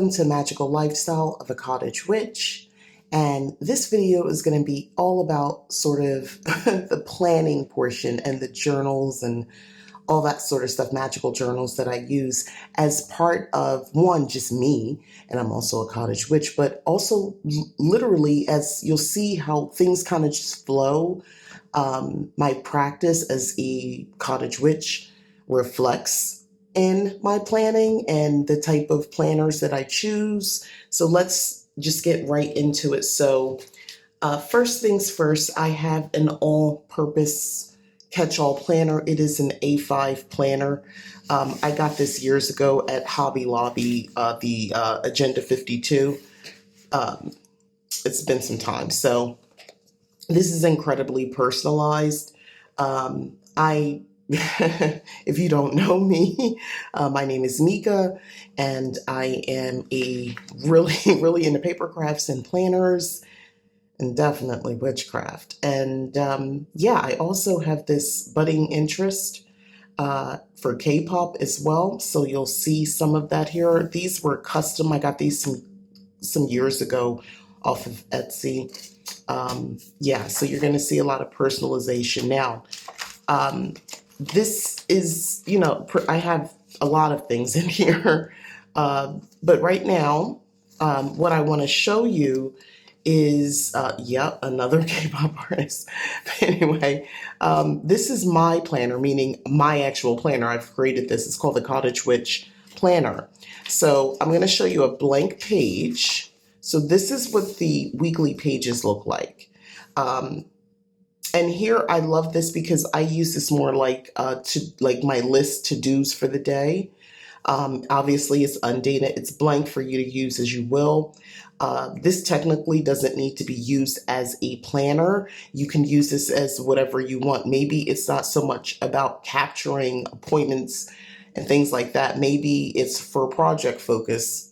Welcome to Magical Lifestyle of a Cottage Witch. And this video is going to be all about sort of the planning portion and the journals and all that sort of stuff, magical journals that I use as part of, one, just me, and I'm also a cottage witch, but also literally, as you'll see how things kind of just flow. My practice as a cottage witch reflects in my planning and the type of planners that I choose. So let's just get right into it. So first things first, I have an all-purpose catch-all planner. It is an A5 planner. I got this years ago at Hobby Lobby, the Agenda 52. It's been some time. So this is incredibly personalized. If you don't know me, my name is Mika, and I am a really into paper crafts and planners, and definitely witchcraft. And yeah, I also have this budding interest for K-pop as well. So you'll see some of that here. These were custom. I got these some years ago off of Etsy. Yeah, so you're going to see a lot of personalization now. This is, I have a lot of things in here, but right now, what I want to show you is, another K-pop artist. But anyway, this is my planner, meaning my actual planner. I've created this. It's called the Cottage Witch Planner. So I'm going to show you a blank page. So this is what the weekly pages look like. And here I love this because I use this more like my list to-dos for the day. Obviously it's undated. It's blank for you to use as you will. This technically doesn't need to be used as a planner. You can use this as whatever you want. Maybe it's not so much about capturing appointments and things like that. Maybe it's for project focus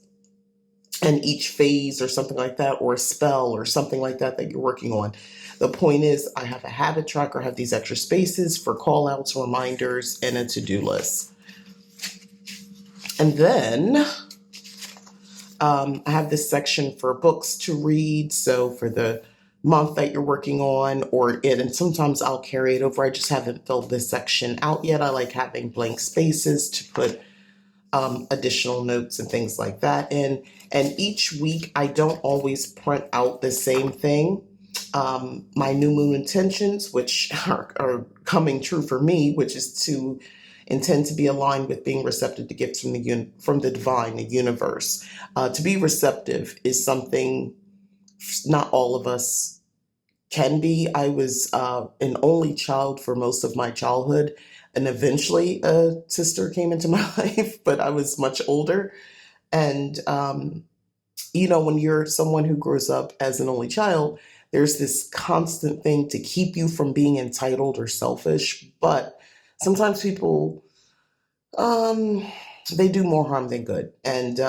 and each phase or something like that, or a spell or something like that you're working on. The point is, I have a habit tracker, I have these extra spaces for call outs, reminders, and a to-do list. And then I have this section for books to read. So for the month that you're working on, and sometimes I'll carry it over. I just haven't filled this section out yet. I like having blank spaces to put additional notes and things like that in. And each week, I don't always print out the same thing. My new moon intentions, which are coming true for me, which is to intend to be aligned with being receptive to gifts from the divine, the universe. To be receptive is something not all of us can be. I was an only child for most of my childhood, and eventually a sister came into my life, but I was much older. And, when you're someone who grows up as an only child, there's this constant thing to keep you from being entitled or selfish. But sometimes people, they do more harm than good. And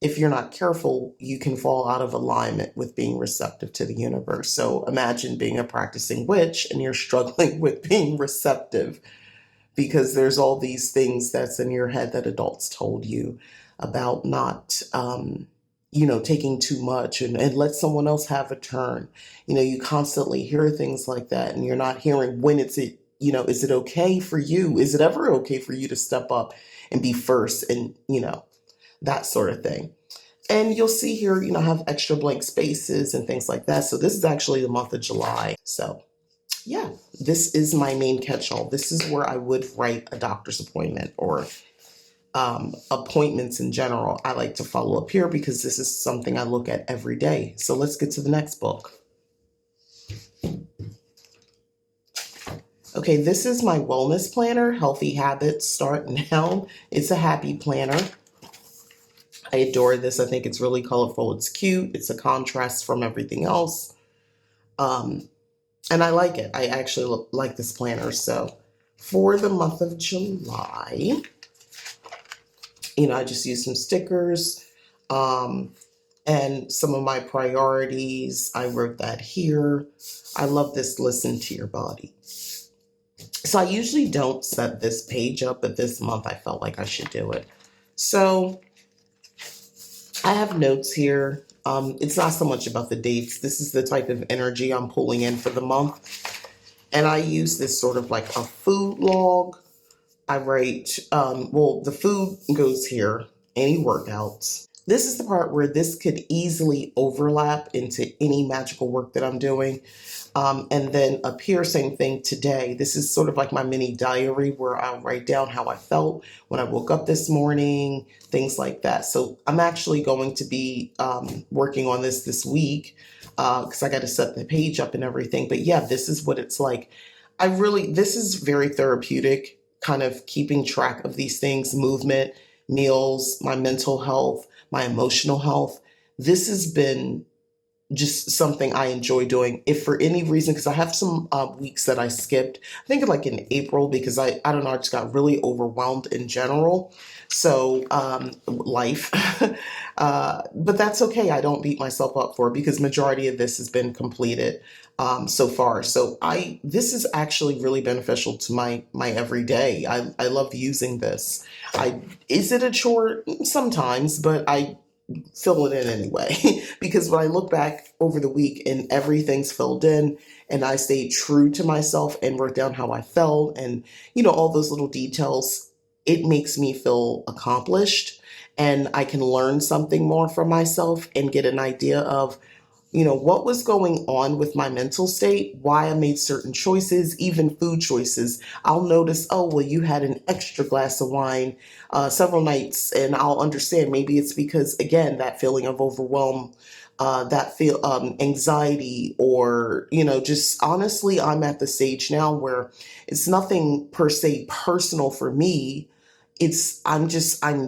if you're not careful, you can fall out of alignment with being receptive to the universe. So imagine being a practicing witch and you're struggling with being receptive because there's all these things that's in your head that adults told you about not, taking too much and let someone else have a turn. You constantly hear things like that, and you're not hearing when is it okay for you? Is it ever okay for you to step up and be first and, that sort of thing. And you'll see here, I have extra blank spaces and things like that. So this is actually the month of July. So yeah, this is my main catch-all. This is where I would write a doctor's appointment or appointments in general. I like to follow up here because this is something I look at every day. So let's get to the next book. Okay, this is my wellness planner, Healthy Habits Start Now. It's a happy planner. I adore this. I think it's really colorful. It's cute. It's a contrast from everything else. And I like it. I actually like this planner. So for the month of July, I just used some stickers and some of my priorities. I wrote that here. I love this listen to your body. So I usually don't set this page up, but this month I felt like I should do it. So I have notes here. It's not so much about the dates. This is the type of energy I'm pulling in for the month. And I use this sort of like a food log. I write, well, the food goes here, any workouts. This is the part where this could easily overlap into any magical work that I'm doing. And then up here, same thing today. This is sort of like my mini diary where I'll write down how I felt when I woke up this morning, things like that. So I'm actually going to be working on this week because I got to set the page up and everything. But yeah, this is what it's like. This is very therapeutic, kind of keeping track of these things, movement, meals, my mental health, my emotional health. This has been just something I enjoy doing. If for any reason, because I have some weeks that I skipped, I think like in April, because I don't know, I just got really overwhelmed in general. So life, but that's okay. I don't beat myself up for it because majority of this has been completed so far. So this is actually really beneficial to my everyday. I love using this. Is it a chore? Sometimes, but I fill it in anyway because when I look back over the week and everything's filled in and I stayed true to myself and wrote down how I felt and all those little details, it makes me feel accomplished and I can learn something more from myself and get an idea of what was going on with my mental state, why I made certain choices, even food choices. I'll notice, oh, well, you had an extra glass of wine several nights, and I'll understand maybe it's because, again, that feeling of overwhelm, anxiety, or, just honestly, I'm at the stage now where it's nothing per se personal for me. I'm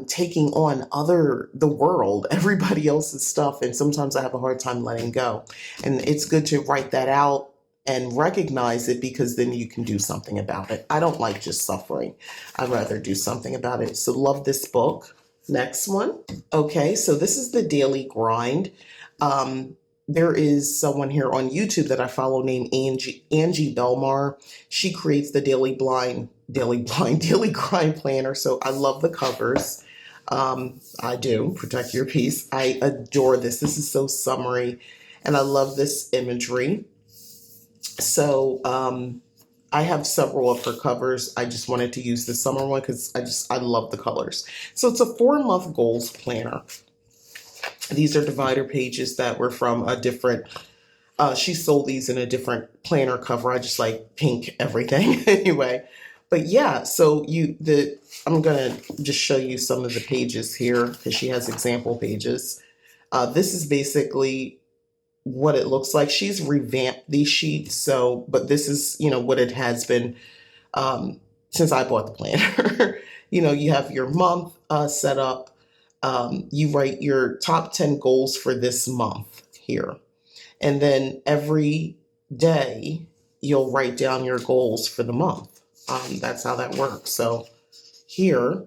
taking on the world, everybody else's stuff, and sometimes I have a hard time letting go. And it's good to write that out and recognize it because then you can do something about it. I don't like just suffering. I'd rather do something about it. So love this book. Next one. Okay, so this is the Daily Grind. There is someone here on YouTube that I follow named Angie Belmar. She creates the Daily Grind Planner. So I love the covers. I do. Protect your peace. I adore this. This is so summery. And I love this imagery. So I have several of her covers. I just wanted to use the summer one because I love the colors. So it's a 4-month goals planner. These are divider pages that were from a different, she sold these in a different planner cover. I just like pink everything anyway. But yeah, so I'm going to just show you some of the pages here because she has example pages. This is basically what it looks like. She's revamped these sheets. But this is, what it has been since I bought the planner. You have your month set up. You write your top 10 goals for this month here. And then every day you'll write down your goals for the month. That's how that works. So here,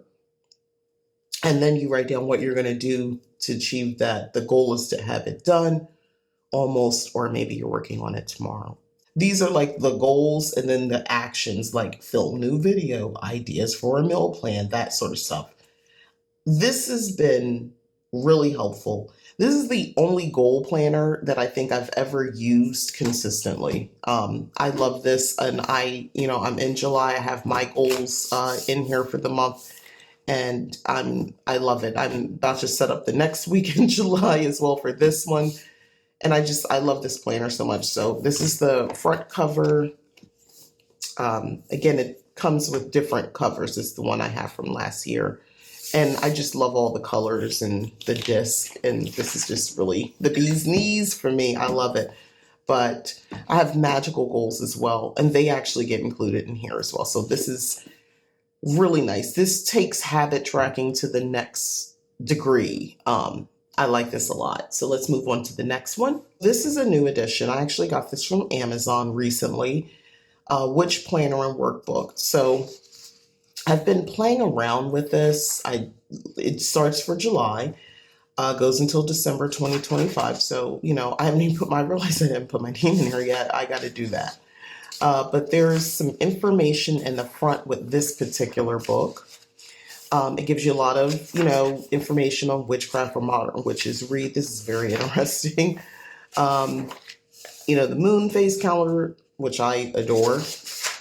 and then you write down what you're going to do to achieve that. The goal is to have it done almost, or maybe you're working on it tomorrow. These are like the goals and then the actions like film new video, ideas for a meal plan, that sort of stuff. This has been really helpful. This is the only goal planner that I think I've ever used consistently. I love this, and I'm in July. I have my goals in here for the month, and I love it. I'm about to set up the next week in July as well for this one, and I love this planner so much. So this is the front cover. Again, it comes with different covers. It's the one I have from last year. And I just love all the colors and the disc. And this is just really the bee's knees for me. I love it. But I have magical goals as well. And they actually get included in here as well. So this is really nice. This takes habit tracking to the next degree. I like this a lot. So let's move on to the next one. This is a new edition. I actually got this from Amazon recently. Witch Planner and Workbook. So I've been playing around with this. It starts for July, goes until December 2025. So, I haven't even I realized I didn't put my name in here yet. I got to do that. But there's some information in the front with this particular book. It gives you a lot of, information on witchcraft for modern witches. Read, this is very interesting. Um, the moon phase calendar, which I adore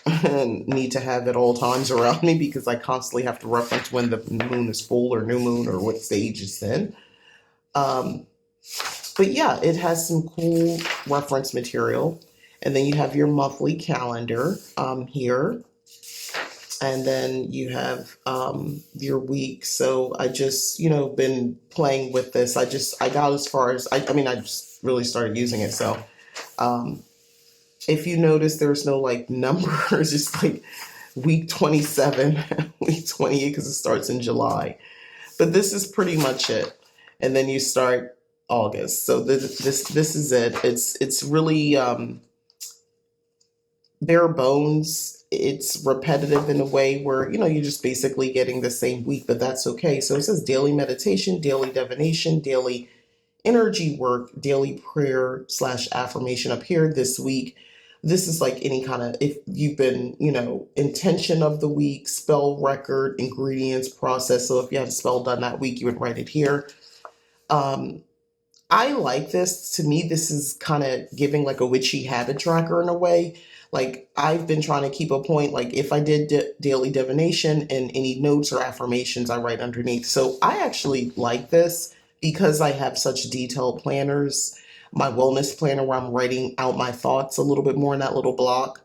and need to have at all times around me because I constantly have to reference when the moon is full or new moon or what stage it's in. Um, but yeah, it has some cool reference material. And then you have your monthly calendar here. And then you have your week. So I just, been playing with this. I got as far as, I just really started using it. So um, if you notice, there's no like numbers, it's like week 27, week 28, because it starts in July. But this is pretty much it. And then you start August. So this is it. It's really bare bones. It's repetitive in a way where, you're just basically getting the same week, but that's okay. So it says daily meditation, daily divination, daily energy work, daily prayer / affirmation up here this week. This is like any kind of, if you've been, intention of the week, spell record, ingredients, process. So if you have a spell done that week, you would write it here. I like this. To me, this is kind of giving like a witchy habit tracker in a way. Like I've been trying to keep a point, like if I did daily divination and any notes or affirmations, I write underneath. So I actually like this because I have such detailed planners. My wellness planner where I'm writing out my thoughts a little bit more in that little block.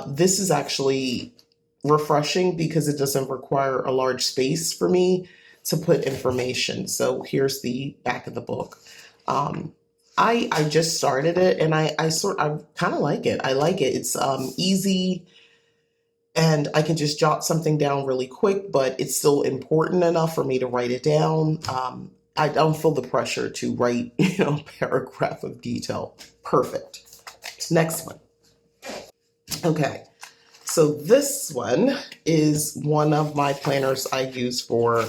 This is actually refreshing because it doesn't require a large space for me to put information. So here's the back of the book. I just started it and I kind of like it. I like it. It's easy and I can just jot something down really quick, but it's still important enough for me to write it down. I don't feel the pressure to write, a paragraph of detail. Perfect. Next one. Okay. So this one is one of my planners I use for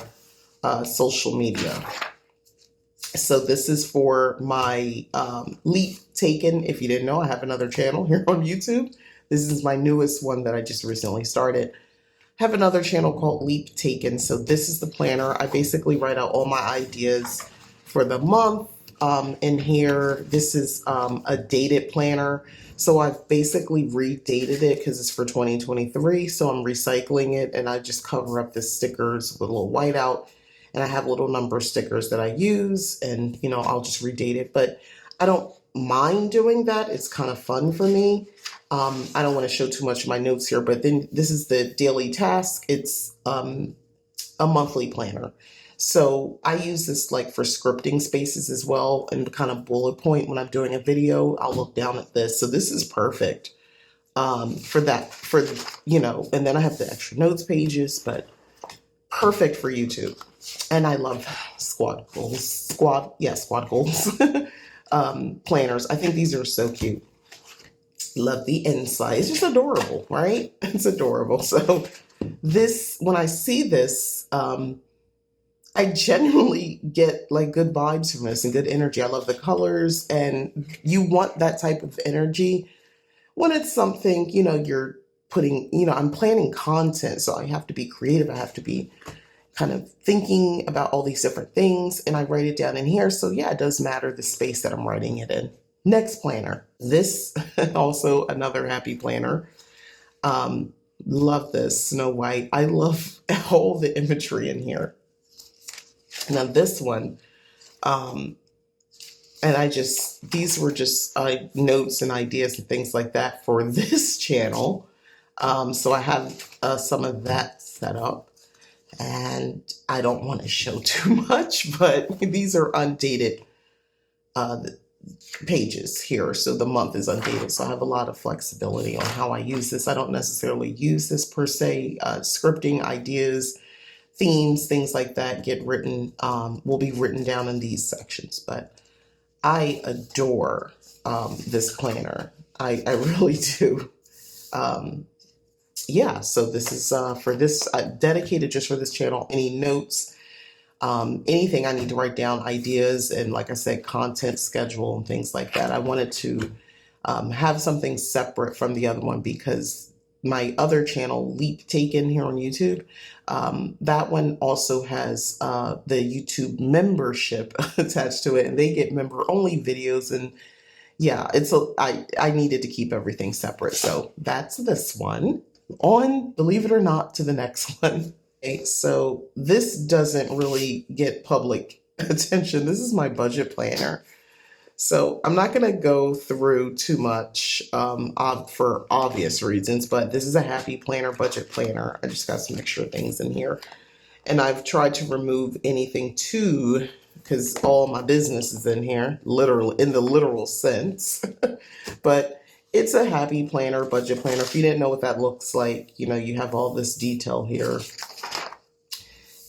social media. So this is for my Leap Taken. If you didn't know, I have another channel here on YouTube. This is my newest one that I just recently started. I have another channel called Leap Taken. So this is the planner. I basically write out all my ideas for the month. In here, this is a dated planner. So I've basically redated it because it's for 2023. So I'm recycling it and I just cover up the stickers with a little whiteout. And I have little number stickers that I use and, I'll just redate it. But I don't mind doing that. It's kind of fun for me. I don't want to show too much of my notes here, but then this is the daily task. It's a monthly planner. So I use this like for scripting spaces as well and kind of bullet point when I'm doing a video. I'll look down at this. So this is perfect for that, and then I have the extra notes pages, but perfect for YouTube. And I love squad goals, planners. I think these are so cute. Love the inside. It's just adorable, right? It's adorable. So this, when I see this, I genuinely get like good vibes from this and good energy. I love the colors and you want that type of energy when it's something, you're putting, I'm planning content. So I have to be creative. I have to be kind of thinking about all these different things and I write it down in here. So yeah, it does matter the space that I'm writing it in. Next planner. This also another happy planner. Love this Snow White. I love all the imagery in here. Now this one, and these were just notes and ideas and things like that for this channel. So I have some of that set up. And I don't want to show too much, but these are undated pages here. So the month is undated. So I have a lot of flexibility on how I use this. I don't necessarily use this per se. Scripting ideas, themes, things like that will be written down in these sections. But I adore this planner. I really do. So this is for this dedicated just for this channel. Any notes, anything I need to write down, ideas, and like I said, content schedule and things like that. I wanted to have something separate from the other one because my other channel, Leap Taken, here on YouTube. That one also has the YouTube membership attached to it, and they get member only videos. And yeah, I needed to keep everything separate. So that's this one. On, believe it or not, to the next one. Okay, so this doesn't really get public attention. This is my budget planner. So I'm not going to go through too much for obvious reasons, but this is a happy planner, budget planner. I just got some extra things in here. And I've tried to remove anything too, because all my business is in here, literal, in the literal sense. But it's a happy planner, budget planner. If you didn't know what that looks like, you know, you have all this detail here.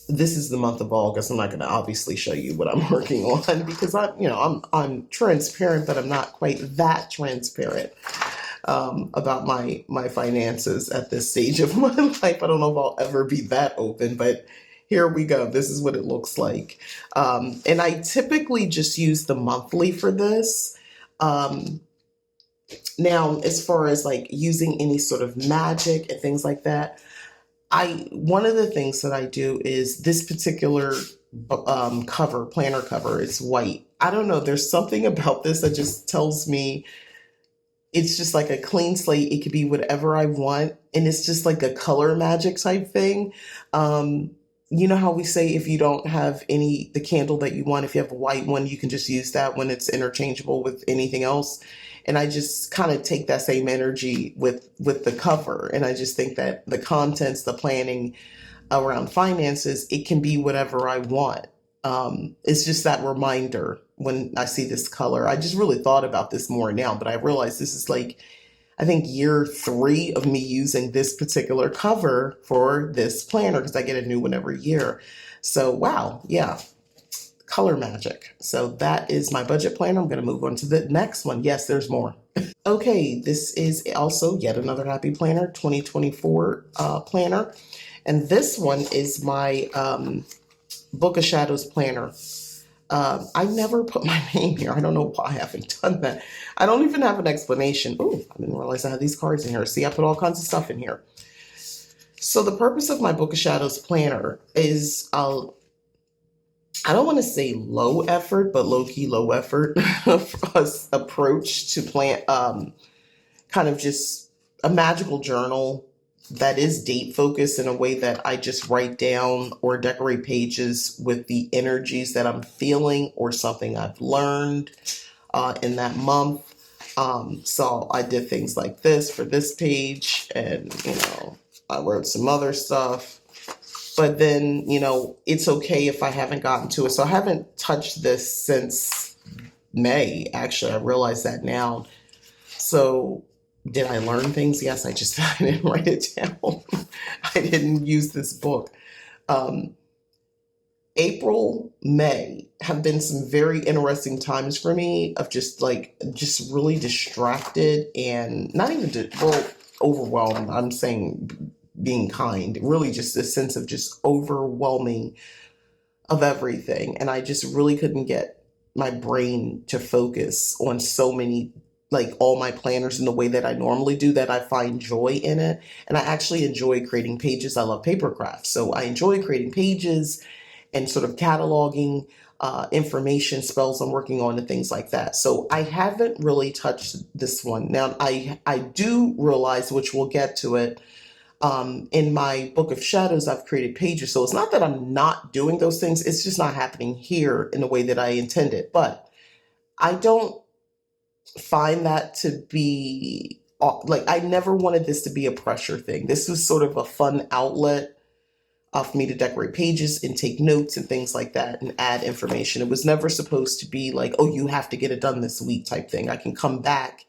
This is the month of August. I'm not going to obviously show you what I'm working on because I'm transparent, but I'm not quite that transparent about my finances at this stage of my life. I don't know if I'll ever be that open, but here we go. This is what it looks like. And I typically just use the monthly for this. Now, as far as like using any sort of magic and things like that, one of the things that I do is this particular planner cover, it's white. I don't know, there's something about this that just tells me it's just like a clean slate. It could be whatever I want, and it's just like a color magic type thing. You know how we say if you don't have the candle that you want, if you have a white one, you can just use that when it's interchangeable with anything else. And I just kind of take that same energy with the cover. And I just think that the contents, the planning around finances, it can be whatever I want. It's just that reminder when I see this color. I just really thought about this more now, but I realized this is like, I think year 3 of me using this particular cover for this planner because I get a new one every year. So wow, yeah, color magic. So that is my budget planner. I'm going to move on to the next one. Yes, there's more. Okay, this is also yet another happy planner, 2024 planner. And this one is my Book of Shadows planner. I never put my name here. I don't know why I haven't done that. I don't even have an explanation. Oh, I didn't realize I had these cards in here. See, I put all kinds of stuff in here. So the purpose of my Book of Shadows planner is, I don't want to say low effort, but low-key low effort approach to plan, kind of just a magical journal that is date focused in a way that I just write down or decorate pages with the energies that I'm feeling or something I've learned in that month. So I did things like this for this page, and I wrote some other stuff. But then, it's okay if I haven't gotten to it. So I haven't touched this since May, actually. I realize that now. So did I learn things? Yes, I didn't write it down. I didn't use this book. April, May have been some very interesting times for me of just really distracted and not even, overwhelmed. I'm saying being kind, really just a sense of just overwhelming of everything. And I just really couldn't get my brain to focus on so many, like all my planners in the way that I normally do, that I find joy in it. And I actually enjoy creating pages. I love papercraft. So I enjoy creating pages and sort of cataloging information, spells I'm working on, and things like that. So I haven't really touched this one. Now, I do realize, which we'll get to it, in my Book of Shadows, I've created pages. So it's not that I'm not doing those things. It's just not happening here in the way that I intended. But I don't find that to be, I never wanted this to be a pressure thing. This was sort of a fun outlet for me to decorate pages and take notes and things like that and add information. It was never supposed to be like, oh, you have to get it done this week type thing. I can come back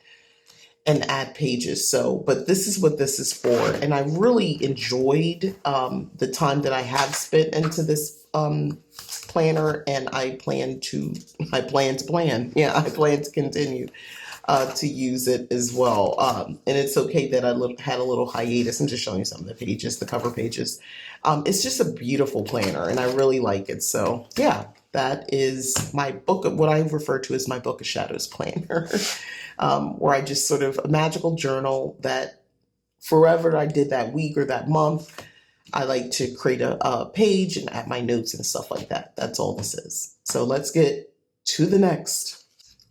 and add pages. So, but this is what this is for. And I really enjoyed the time that I have spent into this planner, and I plan to continue to use it as well. And it's okay that I had a little hiatus. I'm just showing you some of the pages, the cover pages. It's just a beautiful planner, and I really like it. So yeah, that is my book, what I refer to as my Book of Shadows planner. Where I just sort of a magical journal that forever I did that week or that month, I like to create a page and add my notes and stuff like that. That's all this is. So let's get to the next.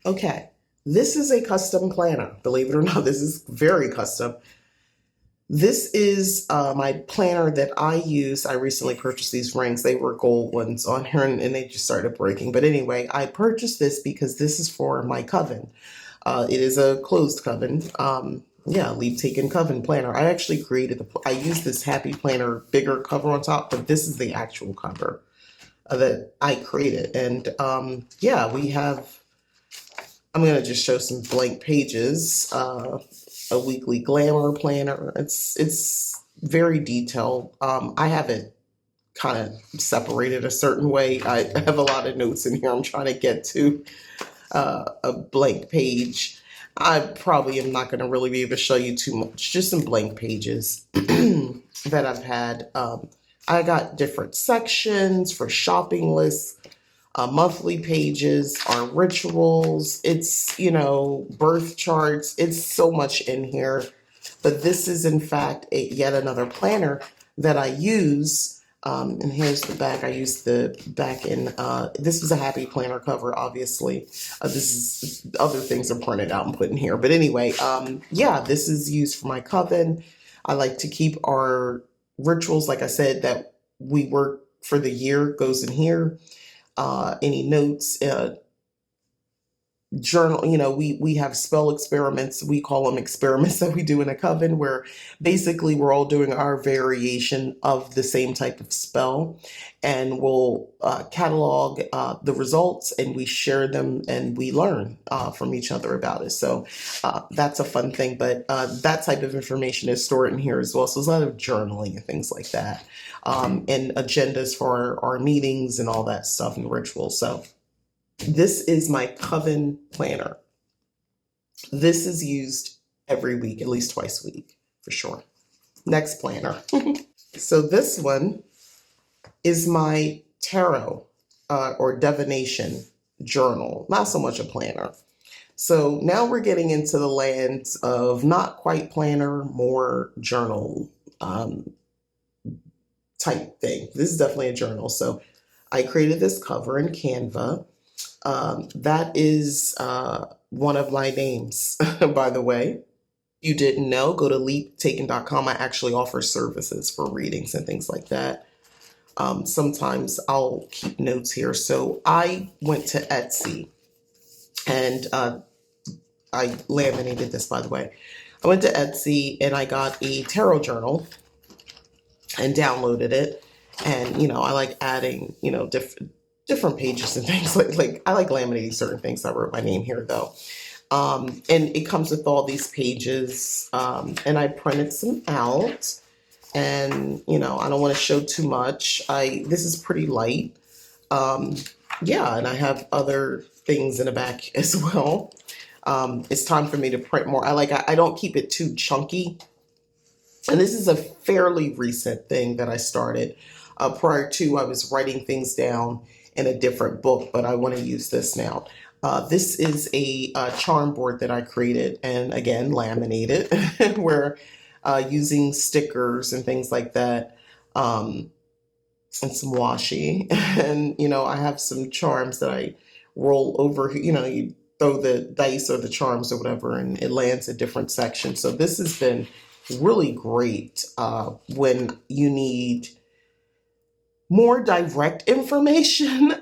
Okay, this is a custom planner. Believe it or not, this is very custom. This is my planner that I use. I recently purchased these rings. They were gold ones on here and they just started breaking. But anyway, I purchased this because this is for my coven. It is a closed coven. Yeah, leave taken coven planner. I actually created I used this happy planner bigger cover on top, but this is the actual cover that I created. And yeah, we have, I'm going to just show some blank pages. A weekly glamour planner. It's very detailed. I have it kind of separated a certain way. I have a lot of notes in here. I'm trying to get to a blank page. I probably am not going to really be able to show you too much, just some blank pages that I've had. I got different sections for shopping lists, monthly pages, our rituals. It's, birth charts. It's so much in here. But this is, in fact, yet another planner that I use. And here's the back. I used the back in, this was a happy planner cover, obviously. This is, other things are printed out and put in here. But anyway, yeah, this is used for my coven. I like to keep our rituals, like I said, that we work for the year goes in here. Any notes, journal, we have spell experiments. We call them experiments that we do in a coven where basically we're all doing our variation of the same type of spell, and we'll catalog the results and we share them and we learn from each other about it. So that's a fun thing, but that type of information is stored in here as well. So there's a lot of journaling and things like that, and agendas for our meetings and all that stuff and rituals. So this is my coven planner. This is used every week, at least twice a week, for sure. Next planner. So this one is my tarot or divination journal. Not so much a planner. So now we're getting into the lands of not quite planner, more journal type thing. This is definitely a journal. So I created this cover in Canva. That is one of my names, by the way. You didn't know, go to leaptaken.com. I actually offer services for readings and things like that. Sometimes I'll keep notes here. So I went to Etsy and I laminated this, by the way. I went to Etsy and I got a tarot journal and downloaded it. And, I like adding, different pages and things like I like laminating certain things. I wrote my name here though. And it comes with all these pages. And I printed some out and, I don't want to show too much. This is pretty light. Yeah. And I have other things in the back as well. It's time for me to print more. I don't keep it too chunky. And this is a fairly recent thing that I started. Prior to, I was writing things down in a different book, but I want to use this now. This is a charm board that I created and again laminated where using stickers and things like that, and some washi. And I have some charms that I roll over. You throw the dice or the charms or whatever and it lands in different sections. So this has been really great when you need more direct information.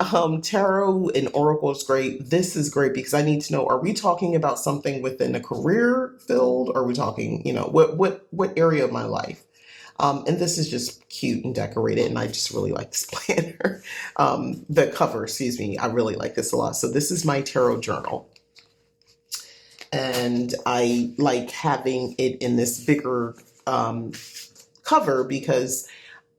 Tarot and Oracle is great. This is great because I need to know, are we talking about something within a career field? Or are we talking, what area of my life? And this is just cute and decorated, and I just really like this planner. The cover, excuse me, I really like this a lot. So this is my tarot journal. And I like having it in this bigger cover because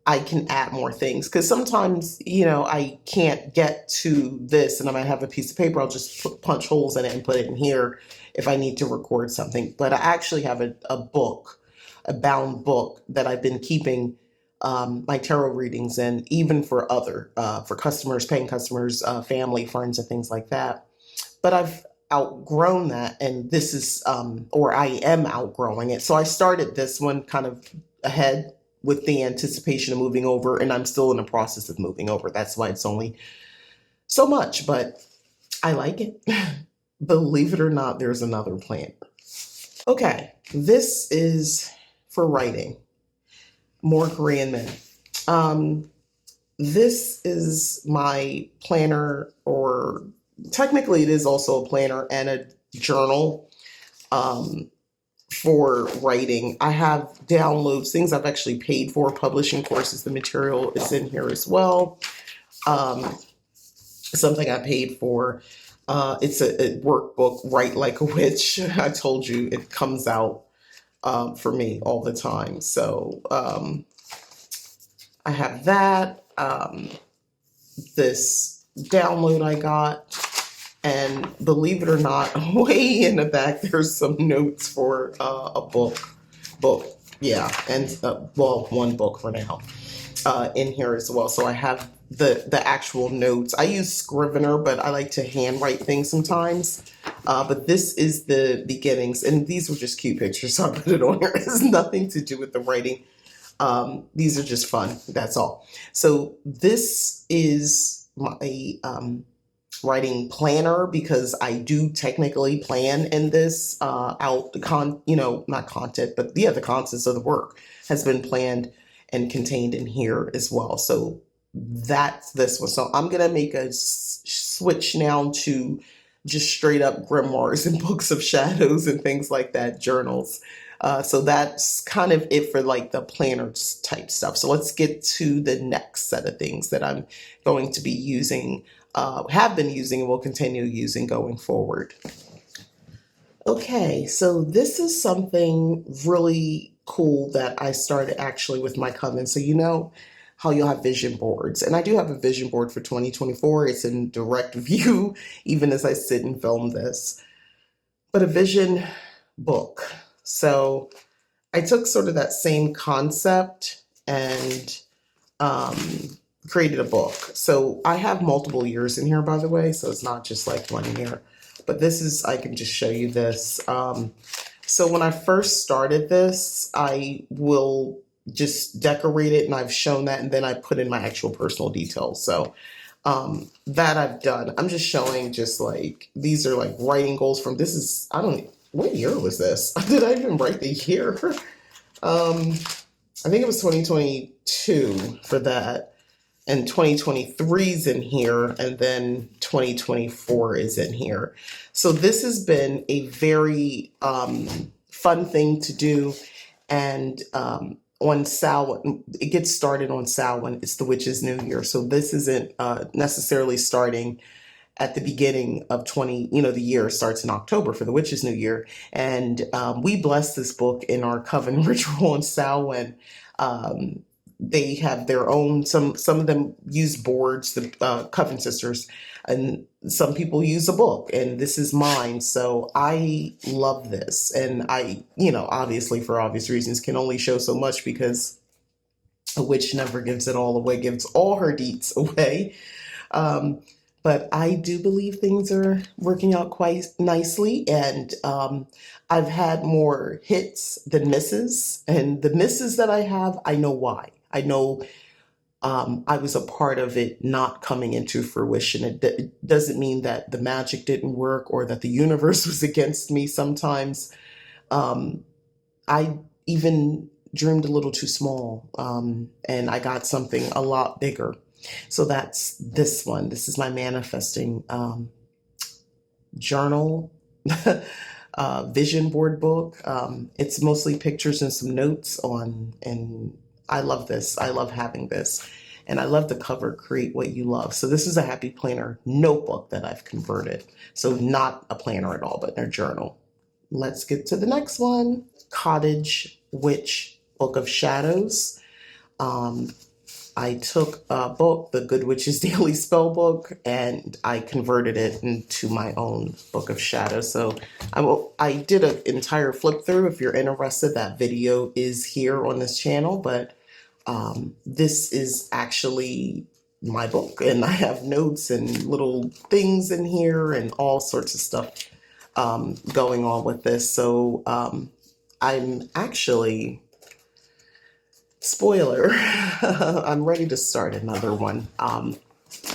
I can add more things. Because sometimes, I can't get to this and I might have a piece of paper. I'll just punch holes in it and put it in here if I need to record something. But I actually have a book, a bound book that I've been keeping my tarot readings in, even for customers, paying customers, family, friends, and things like that. But outgrown that, and this is, or I am outgrowing it. So I started this one kind of ahead with the anticipation of moving over, and I'm still in the process of moving over. That's why it's only so much, but I like it. Believe it or not, there's another planner. Okay, this is for writing. More Grandman. This is my planner, or technically it is also a planner and a journal for writing. I have downloads, things I've actually paid for, publishing courses. The material is in here as well. Something I paid for. It's a workbook, Write Like a Witch. I told you it comes out for me all the time. So I have that. This download I got, and believe it or not, way in the back there's some notes for a book, yeah, and well, one book for now in here as well. So I have the actual notes. I use Scrivener, but I like to handwrite things sometimes. But this is the beginnings, and these were just cute pictures, so I put it on here. It has nothing to do with the writing. These are just fun, that's all. So this is my writing planner, because I do technically plan in this out not content, but yeah, the contents of the work has been planned and contained in here as well. So that's this one. So I'm gonna make a switch now to just straight up grimoires and books of shadows and things like that, journals. So that's kind of it for like the planner type stuff. So let's get to the next set of things that I'm going to be using, have been using, and will continue using going forward. Okay, so this is something really cool that I started actually with my coven. So you know how you'll have vision boards, and I do have a vision board for 2024. It's in direct view, even as I sit and film this, but a vision book. So I took sort of that same concept and created a book. So I have multiple years in here, by the way, so it's not just like 1 year. But this is, I can just show you this. So when I first started this, I will just decorate it, and I've shown that, and then I put in my actual personal details. So that I've done. I'm just showing just like, these are like writing goals from, this is, what year was this? Did I even write the year? I think it was 2022 for that. And 2023 is in here, and then 2024 is in here. So this has been a very fun thing to do. And on Samhain, it gets started on Samhain. It's the Witch's New Year. So this isn't necessarily starting at the beginning of the year starts in October for the Witch's New Year. And we bless this book in our coven ritual on Samhain. They have their own, some of them use boards, the Coven Sisters, and some people use a book, and this is mine. So I love this. And I, obviously for obvious reasons, can only show so much, because a witch never gives it all away, gives all her deets away. But I do believe things are working out quite nicely, and I've had more hits than misses. And the misses that I have, I know why. I know I was a part of it not coming into fruition. It doesn't mean that the magic didn't work or that the universe was against me sometimes. I even dreamed a little too small, and I got something a lot bigger. So that's this one. This is my manifesting journal, vision board book. It's mostly pictures and some notes on, and I love this. I love having this. And I love the cover, Create What You Love. So this is a Happy Planner notebook that I've converted. So not a planner at all, but a journal. Let's get to the next one. Cottage Witch Book of Shadows. I took a book, The Good Witch's Daily Spell Book, and I converted it into my own Book of Shadows. So I did an entire flip through. If you're interested, that video is here on this channel, but this is actually my book, and I have notes and little things in here and all sorts of stuff going on with this. So I'm actually, spoiler, I'm ready to start another one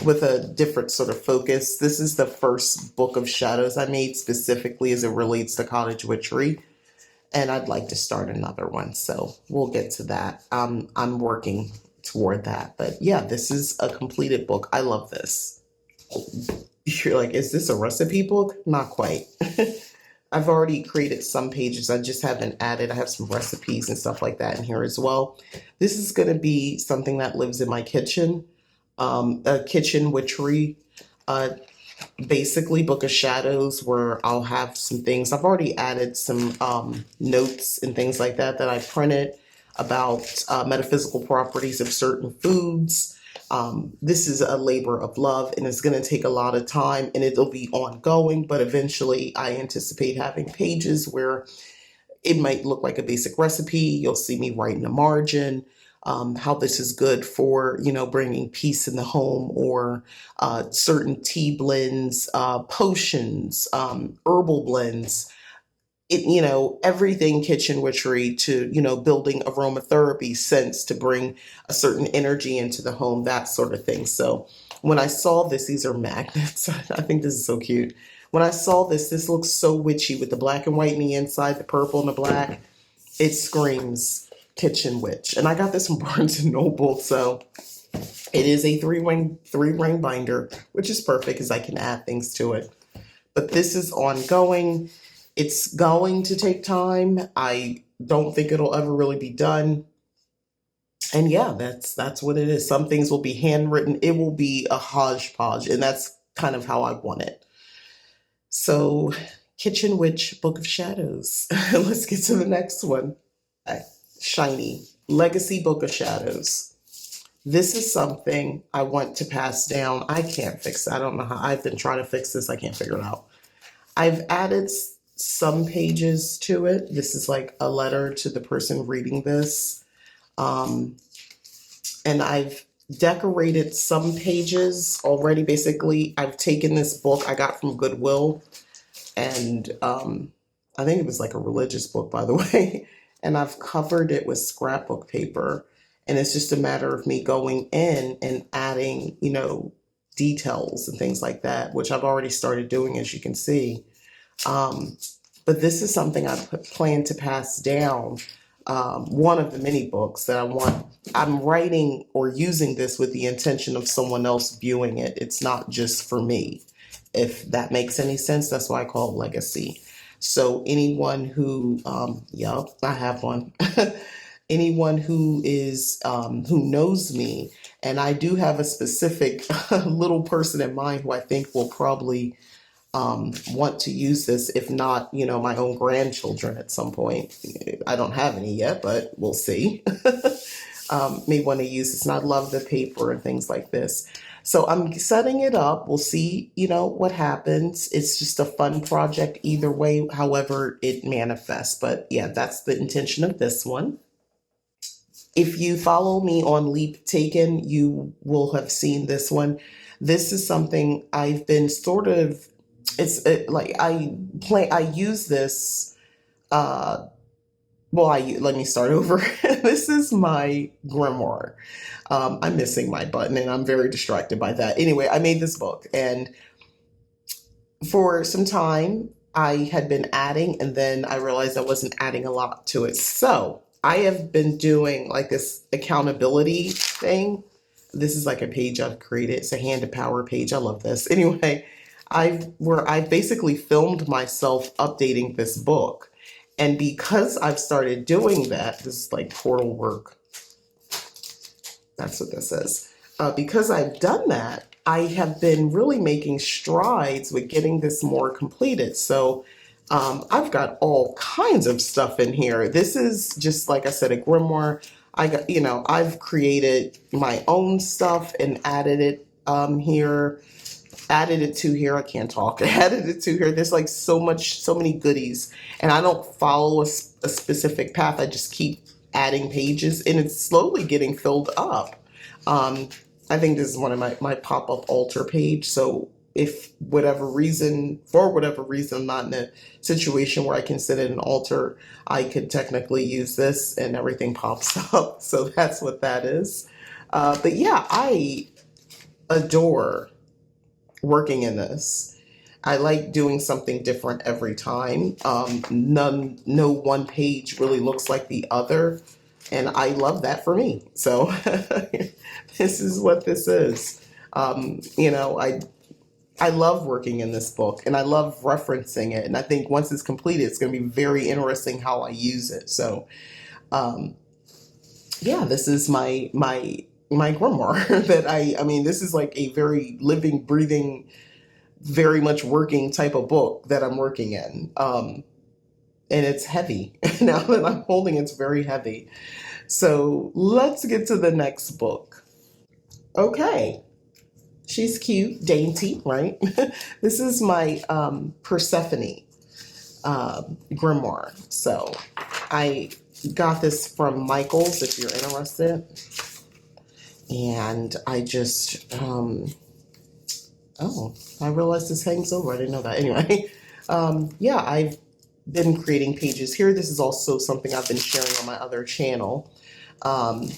with a different sort of focus. This is the first book of shadows I made specifically as it relates to cottage witchery. And I'd like to start another one. So we'll get to that. I'm working toward that. But yeah, this is a completed book. I love this. You're like, is this a recipe book? Not quite. I've already created some pages. I just haven't added. I have some recipes and stuff like that in here as well. This is going to be something that lives in my kitchen, a kitchen witchery, uh, basically Book of Shadows, where I'll have some things. I've already added some notes and things like that that I printed about metaphysical properties of certain foods. This is a labor of love, and it's going to take a lot of time, and it'll be ongoing, but eventually I anticipate having pages where it might look like a basic recipe. You'll see me write in the margin how this is good for, bringing peace in the home, or certain tea blends, potions, herbal blends, everything kitchen witchery to, building aromatherapy scents to bring a certain energy into the home, that sort of thing. So when I saw this, these are magnets. I think this is so cute. When I saw this looks so witchy with the black and white on the inside, the purple and the black. It screams kitchen witch. And I got this from Barnes and Noble. So it is a three-ring binder, which is perfect because I can add things to it. But this is ongoing. It's going to take time. I don't think it'll ever really be done. And yeah, that's what it is. Some things will be handwritten. It will be a hodgepodge, and that's kind of how I want it. So, Kitchen Witch, Book of Shadows. Let's get to the next one. Shiny Legacy Book of Shadows. This is something I want to pass down. I can't fix it. I don't know how. I've been trying to fix this. I can't figure it out. I've added some pages to it. This is like a letter to the person reading this. And I've decorated some pages already. Basically, I've taken this book I got from Goodwill, and I think it was like a religious book, by the way, and I've covered it with scrapbook paper. And it's just a matter of me going in and adding, details and things like that, which I've already started doing, as you can see. But this is something I plan to pass down. One of the many books that I'm writing or using this with the intention of someone else viewing it. It's not just for me. If that makes any sense, that's why I call it legacy. So anyone who, I have one. Anyone who is, who knows me, and I do have a specific little person in mind who I think will probably want to use this, if not, my own grandchildren at some point. I don't have any yet, but we'll see. May want to use this, and I love the paper and things like this. So I'm setting it up. We'll see, what happens. It's just a fun project either way, however it manifests. But yeah, that's the intention of this one. If you follow me on Leap Taken, you will have seen this one. This is something I've been sort of, I use this, let me start over. This is my grimoire. I'm missing my button and I'm very distracted by that. Anyway, I made this book, and for some time I had been adding, and then I realized I wasn't adding a lot to it. So I have been doing like this accountability thing. This is like a page I've created. It's a Hand to Power page. I love this. Anyway, I basically filmed myself updating this book. And because I've started doing that, this is like portal work. That's what this is. Because I've done that, I have been really making strides with getting this more completed. So I've got all kinds of stuff in here. This is just, like I said, a grimoire. I've created my own stuff and added it here. Added it to here. I can't talk. Added it to here. There's like so many goodies. And I don't follow a specific path. I just keep adding pages, and it's slowly getting filled up. I think this is one of my pop-up altar page. So if whatever reason, for whatever reason, I'm not in a situation where I can sit at an altar, I could technically use this and everything pops up. So that's what that is. But yeah, I adore working in this. I like doing something different every time. No one page really looks like the other, and I love that for me. So this is what this is. I love working in this book, and I love referencing it. And I think once it's completed, it's going to be very interesting how I use it. So um, yeah, this is my grimoire that I mean, this is like a very living, breathing, very much working type of book that I'm working in. And it's heavy. Now that I'm holding it's very heavy. So let's get to the next book. Okay. She's cute, dainty, right? This is my Persephone grimoire. So I got this from Michael's if you're interested. And I just, oh, I realized this hangs over. I didn't know that. Anyway, yeah, I've been creating pages here. This is also something I've been sharing on my other channel. Um,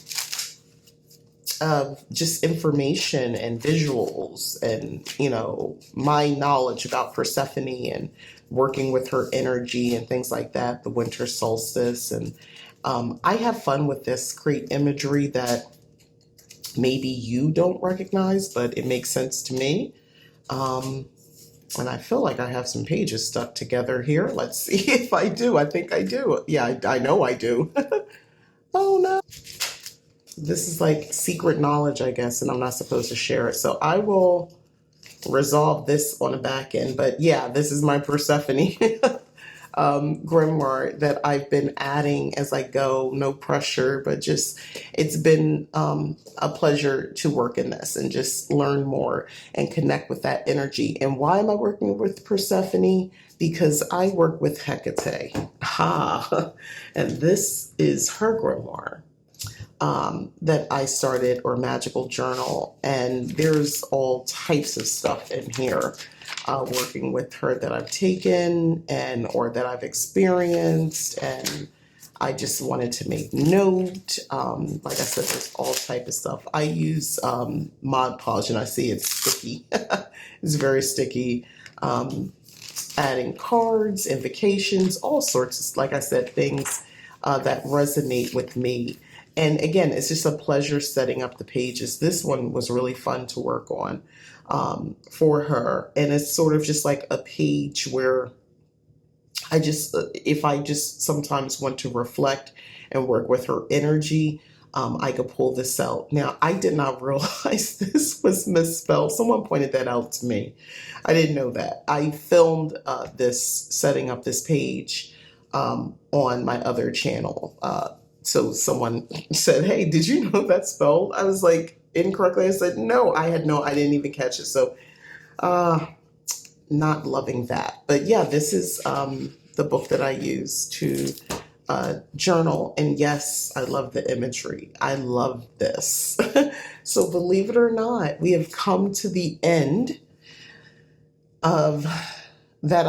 just information and visuals and, my knowledge about Persephone and working with her energy and things like that, the winter solstice. And I have fun with this, create imagery that maybe you don't recognize, but it makes sense to me. And I feel like I have some pages stuck together here. Let's see if I do. I think I do. Yeah, I know I do. Oh no. This is like secret knowledge, I guess, and I'm not supposed to share it. So I will resolve this on the back end. But yeah, this is my Persephone grimoire that I've been adding as I go. No pressure, but just it's been a pleasure to work in this and just learn more and connect with that energy. And why am I working with Persephone? Because I work with Hecate. Ha! And this is her grimoire. That I started, or magical journal, and there's all types of stuff in here working with her that I've taken and or that I've experienced, and I just wanted to make note. Like I said, there's all type of stuff. I use Mod Podge, and I see it's sticky. It's very sticky. Adding cards, invocations, all sorts of, like I said, things that resonate with me. And again, it's just a pleasure setting up the pages. This one was really fun to work on for her. And it's sort of just like a page where if I just sometimes want to reflect and work with her energy, I could pull this out. Now, I did not realize this was misspelled. Someone pointed that out to me. I didn't know that. I filmed setting up this page on my other channel. So someone said, "Hey, did you know that's spelled?" I was like, incorrectly. I said, "No, I didn't even catch it." So, not loving that. But yeah, this is the book that I use to journal. And yes, I love the imagery. I love this. So believe it or not, we have come to the end of that.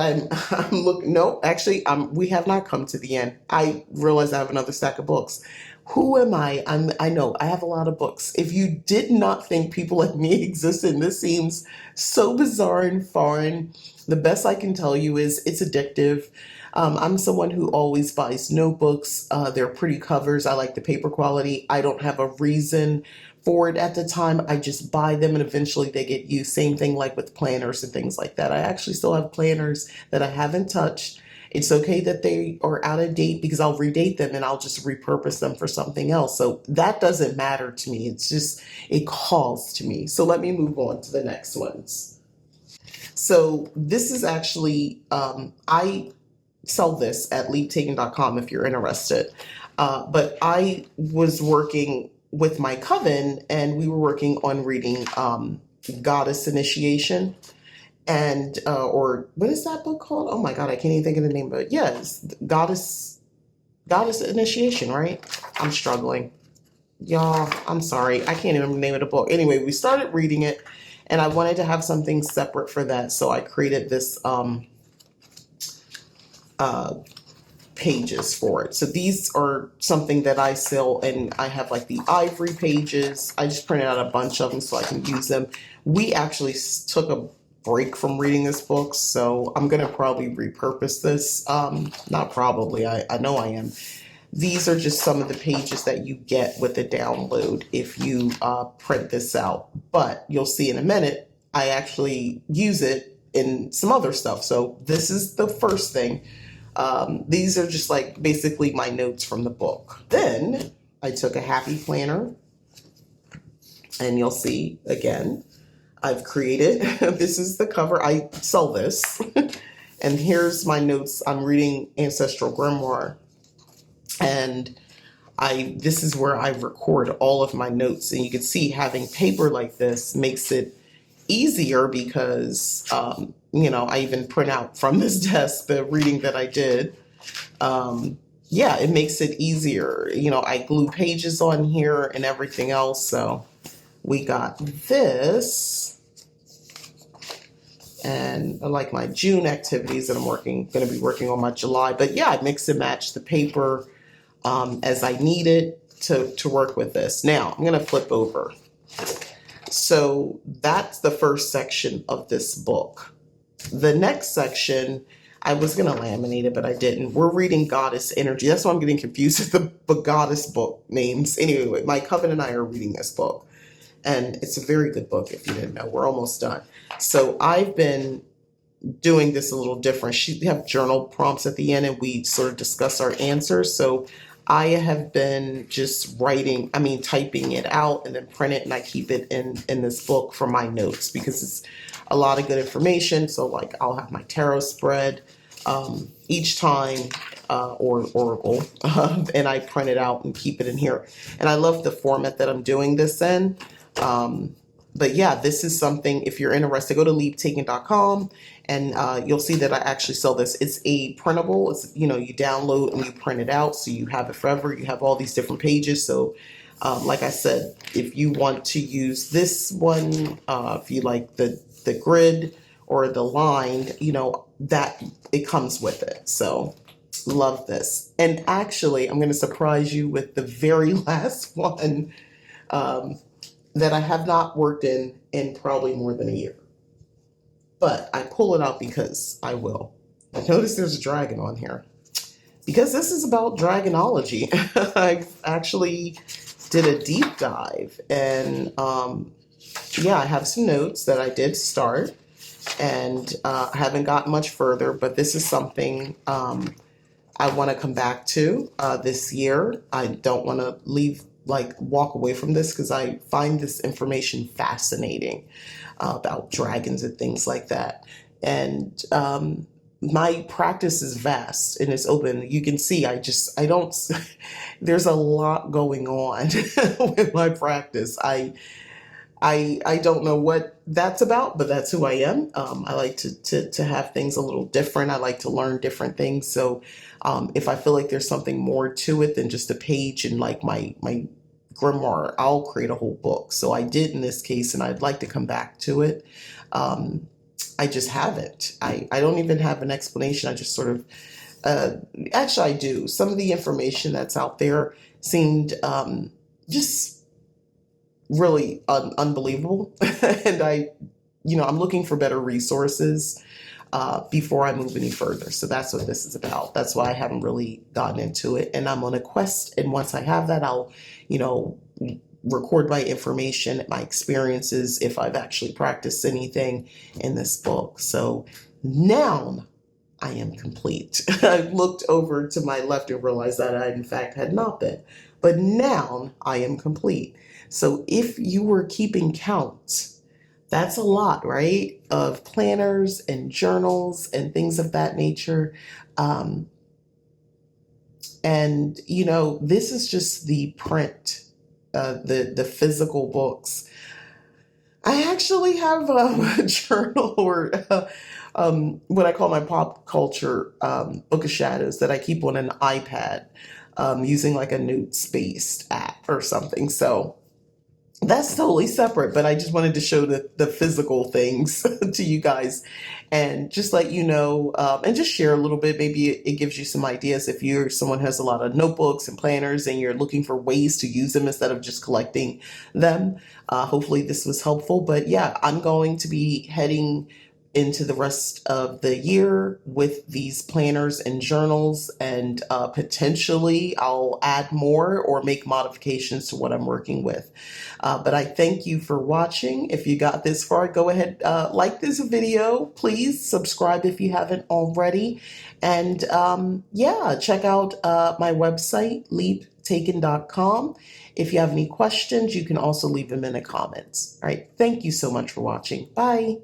I'm looking. No, actually, we have not come to the end. I realize I have another stack of books. Who am I? I know I have a lot of books. If you did not think people like me existed, and this seems so bizarre and foreign, the best I can tell you is it's addictive. I'm someone who always buys notebooks. They're pretty covers. I like the paper quality. I don't have a reason for it at the time. I just buy them and eventually they get used. Same thing like with planners and things like that. I actually still have planners that I haven't touched. It's okay that they are out of date because I'll redate them and I'll just repurpose them for something else. So that doesn't matter to me. It's just, it calls to me. So let me move on to the next ones. So this is actually, I sell this at leaptaking.com if you're interested. But I was working with my coven and we were working on reading Goddess Initiation. And or what is that book called? Oh my God, I can't even think of the name of it. Yes, Goddess Initiation, right? I'm struggling. Y'all, I'm sorry. I can't even remember the name of the book. Anyway, we started reading it And I wanted to have something separate for that, so I created this uh, pages for it. So these are something that I sell, and I have like the ivory pages. I just printed out a bunch of them so I can use them. We actually took a break from reading this book, so I'm gonna probably repurpose this. Not probably, I know I am. These are just some of the pages that you get with the download if you print this out. But you'll see in a minute, I actually use it in some other stuff. So this is the first thing. These are just like basically my notes from the book. Then I took a happy planner, and you'll see again, I've created, this is the cover, I sell this. And here's my notes. I'm reading Ancestral Grimoire, and this is where I record all of my notes. And you can see having paper like this makes it easier because, I even print out from this desk the reading that I did. Yeah, it makes it easier. I glue pages on here and everything else. So we got this. And I like my June activities that I'm going to be working on my July. But yeah, I mix and match the paper as I need it to work with this. Now, I'm going to flip over. So that's the first section of this book. The next section, I was going to laminate it, but I didn't. We're reading Goddess Energy. That's why I'm getting confused with the Goddess book names. Anyway, my coven and I are reading this book. And it's a very good book if you didn't know. We're almost done. So I've been doing this a little different. We have journal prompts at the end, and we sort of discuss our answers. So I have been just typing it out and then print it, and I keep it in this book for my notes because it's a lot of good information. So like I'll have my tarot spread each time or oracle, and I print it out and keep it in here. And I love the format that I'm doing this in. But yeah, this is something, if you're interested, go to leaptaking.com, and you'll see that I actually sell this. It's a printable. It's, you download and you print it out, so you have it forever. You have all these different pages. So like I said, if you want to use this one, if you like the grid or the line, that it comes with it. So love this. And actually, I'm going to surprise you with the very last one that I have not worked in probably more than a year. But I pull it out because I will. I notice there's a dragon on here, because this is about dragonology. I actually did a deep dive, and I have some notes that I did start, and I haven't gotten much further, but this is something I want to come back to this year. I don't want to walk away from this because I find this information fascinating about dragons and things like that. And my practice is vast and it's open. You can see there's a lot going on with my practice. I don't know what that's about, but that's who I am. I like to have things a little different. I like to learn different things. So if I feel like there's something more to it than just a page and like my grimoire, I'll create a whole book. So I did in this case, and I'd like to come back to it. I just haven't. I don't even have an explanation. I just sort of, actually I do. Some of the information that's out there seemed just really unbelievable. And I'm looking for better resources before I move any further. So that's what this is about. That's why I haven't really gotten into it. And I'm on a quest. And once I have that, I'll, record my information, my experiences, if I've actually practiced anything in this book. So now I am complete. I looked over to my left and realized that I, in fact, had not been. But now I am complete. So if you were keeping count, that's a lot, right? Of planners and journals and things of that nature. And, this is just the print, the physical books. I actually have a journal or what I call my pop culture book of shadows that I keep on an iPad using like a notes-based app or something. So That's totally separate, but I just wanted to show the physical things to you guys and just let you know, and just share a little bit. Maybe it gives you some ideas if you're someone who has a lot of notebooks and planners and you're looking for ways to use them instead of just collecting them. Hopefully this was helpful. But yeah, I'm going to be heading into the rest of the year with these planners and journals, and potentially I'll add more or make modifications to what I'm working with. But I thank you for watching. If you got this far, go ahead, like this video. Please subscribe if you haven't already. And yeah, check out my website, leaptaken.com. If you have any questions, you can also leave them in the comments. All right. Thank you so much for watching. Bye.